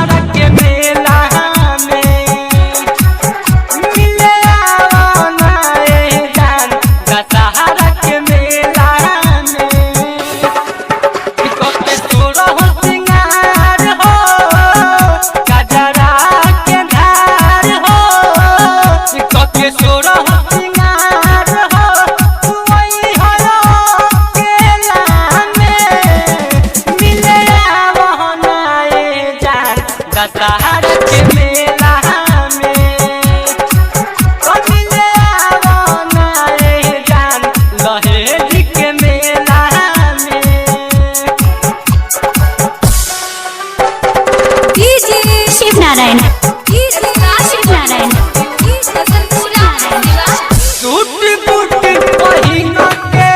दशहरा के मेला में मिले आवना ए जान दशहरा के मेला में कके सोरह सिंगार हो गजरा के धार हो कके सोरह सिंगार हो वही हलो केला में मिले आवना ए जान दशहरा के मेला में मिले आवना ए जान दहेज के मेला में शिव नारायण सूट बूट पहिन के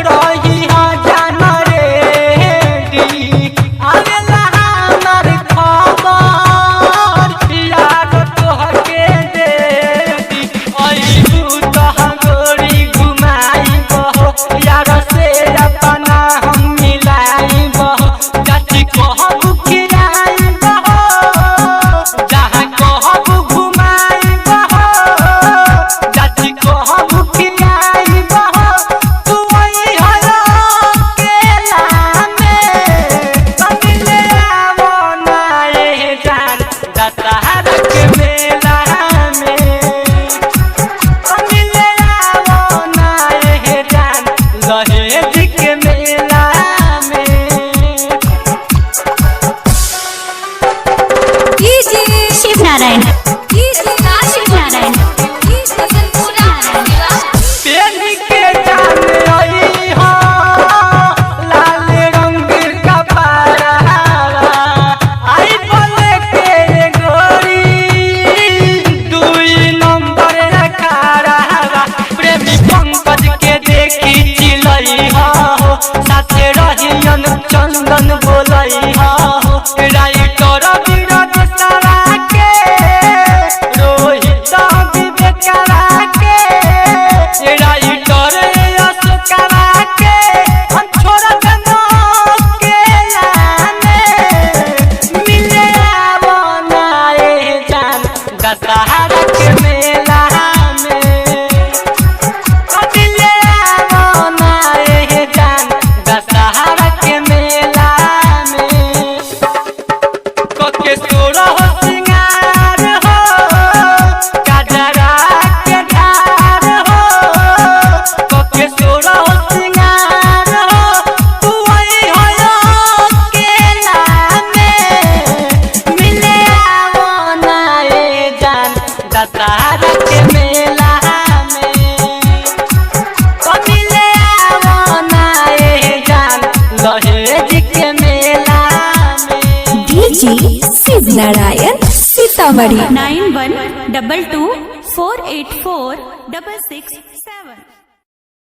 रही जान रेडी आवेला हमर खबर यार तोहके देती अइबू तह गोरी घुमाई बहो यार से अपना हम मिलाई बहो चाची कहबू खिलाई बहो जहाँ कहबू घुमाई बहो चाची कहबू खिलाई बहो तू वही हलो केला में मिले आवना ए जान दशहरा के मेला में मिले आवना ए जान दहेज के मेला में शिव नारायण पेन के जान आई हो लाल रंग का पारा आई बोले के गोरी दुई नंबर रखारा प्रेमी पंकज के देखी चिलई हो साथे रहियन चंदन बोलई हो राइटर विराज सरा के रोहित विवेकरा के राइटर अशोकरा के हम छोड़ देनो केला में मिले आवना ए जान दशहरा के मेला में मिले आवना ए जान दशहरा के मेला में कके सोरह सिंगार हो गजरा के धार हो कके सोरह सिंगार हो तू वही हलो केला में मिले आवना ए जान दशहरा के मेला में मिले आवना ए जान दहेज के मेला में शिव नारायण सीतामढ़ी 912224846667